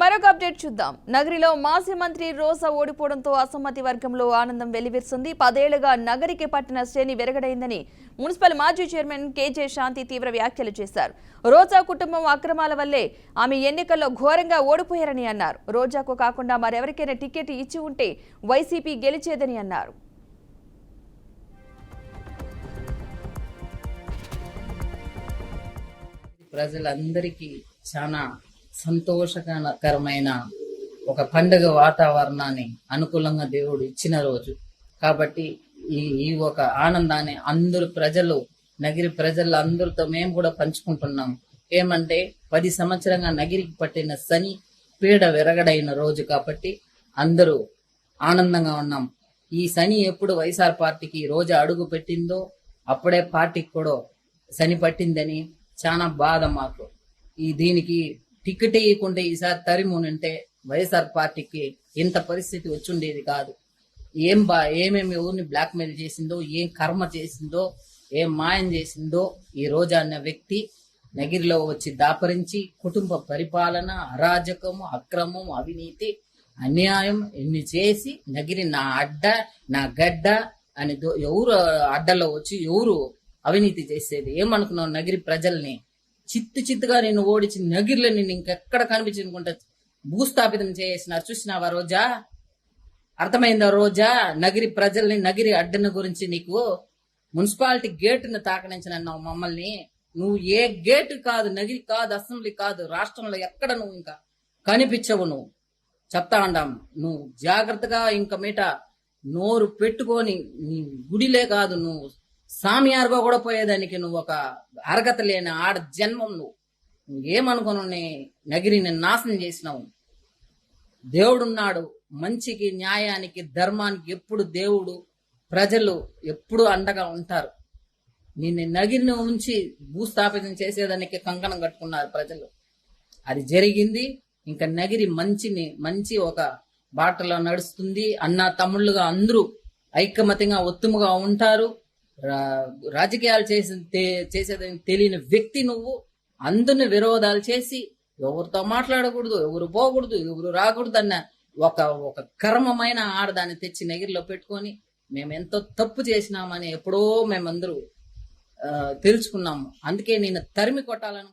మరొక అప్డేట్ చూద్దాం. నగరిలో మాజీ మంత్రి రోజా ఓడిపోవడంతో అసమ్మతి వర్గంలో ఆనందం వెల్లివిరుస్తుంది. 10 ఏళ్లుగా నగరికి పట్టిన శ్రేణి విరగడైందని మున్సిపల్ మాజీ చైర్మన్ కేజే శాంతి తీవ్ర వ్యాఖ్యలు చేశారు. రోజా కుటుంబం అక్రమాల వల్లే ఆమె ఎన్నికల్లో ఘోరంగా ఓడిపోయారని అన్నారు. రోజాకు కాకుండా మరెవరికైనా టికెట్ ఇచ్చి ఉంటే వైసీపీ గెలిచేదని అన్నారు. ప్రజలందరికీ చాలా సంతోషకరమైన ఒక పండుగ వాతావరణాన్ని అనుకూలంగా దేవుడు ఇచ్చిన రోజు కాబట్టి ఈ ఒక ఆనందాన్ని అందరూ ప్రజలు నగిరి ప్రజలు అందరితో మేము కూడా పంచుకుంటున్నాం. ఏమంటే 10 సంవత్సరంగా నగిరికి పట్టిన శని పీడ విరగడైన రోజు కాబట్టి అందరూ ఆనందంగా ఉన్నాం. ఈ శని ఎప్పుడు వైఎస్ఆర్ పార్టీకి రోజు అడుగు పెట్టిందో అప్పుడే పార్టీకి కూడా శని పట్టిందని చాలా బాధ మాకు. దీనికి టికెట్ ఇవ్వకుంటే ఈసారి తరిమునంటే వైఎస్ఆర్ పార్టీకి ఇంత పరిస్థితి వచ్చుండేది కాదు. ఏమేమి ఊరిని బ్లాక్ మెయిల్ చేసిందో, ఏం కర్మ చేసిందో, ఏం మాయం చేసిందో ఈ రోజా అన్న వ్యక్తి నగిరిలో వచ్చి దాపరించి కుటుంబ పరిపాలన, అరాజకము, అక్రమం, అవినీతి, అన్యాయం ఎన్ని చేసి నగిరి నా అడ్డ నా గడ్డ అని ఎవరు అడ్డలో వచ్చి ఎవరు అవినీతి చేసేది? ఏమనుకున్నావు? నగిరి ప్రజల్ని చిత్తుగా నేను ఓడించి నగిరిలో నేను ఇంకెక్కడ కనిపించనుకుంటా భూస్థాపితం చేసినారు. చూసినావా రోజా? అర్థమైందా రోజా? నగిరి ప్రజల్ని, నగిరి అడ్డన గురించి నీకు మున్సిపాలిటీ గేటును తాకనించనన్నావు మమ్మల్ని. నువ్వు ఏ గేటు కాదు, నగిరి కాదు, అసెంబ్లీ కాదు, రాష్ట్రంలో ఎక్కడ నువ్వు ఇంకా కనిపించవు. నువ్వు చెప్తా ఉండాం. నువ్వు జాగ్రత్తగా ఇంక మీట నోరు పెట్టుకొని నీ గుడిలే కాదు, నువ్వు సామియారుగా కూడా పోయేదానికి నువ్వు ఒక అర్హత లేని ఆడ జన్మం. నువ్వు ఏమనుకుని నగిరిని నాశనం చేసినావు. దేవుడున్నాడు. మంచికి, న్యాయానికి, ధర్మానికి ఎప్పుడు దేవుడు, ప్రజలు ఎప్పుడు అండగా ఉంటారు. నిన్ను నగిరిని ఉంచి భూస్థాపితం చేసేదానికి కంకణం కట్టుకున్నారు ప్రజలు. అది జరిగింది. ఇంకా నగిరి మంచి ఒక బాటలో నడుస్తుంది. అన్న తమ్ముళ్ళుగా అందరూ ఐకమత్యంగా ఒత్తుముగా ఉంటారు. రాజకీయాలు చేసేదని తెలియని వ్యక్తి నువ్వు. అందరిని విరోధాలు చేసి ఎవరితో మాట్లాడకూడదు, ఎవరు పోకూడదు, ఎవరు రాకూడదు అన్న ఒక కర్మమైన ఆడదాన్ని తెచ్చి నగిరిలో పెట్టుకొని మేము ఎంతో తప్పు చేసినామని ఎప్పుడో మేమందరూ తెలుసుకున్నాము. అందుకే నేను తరిమి కొట్టాలను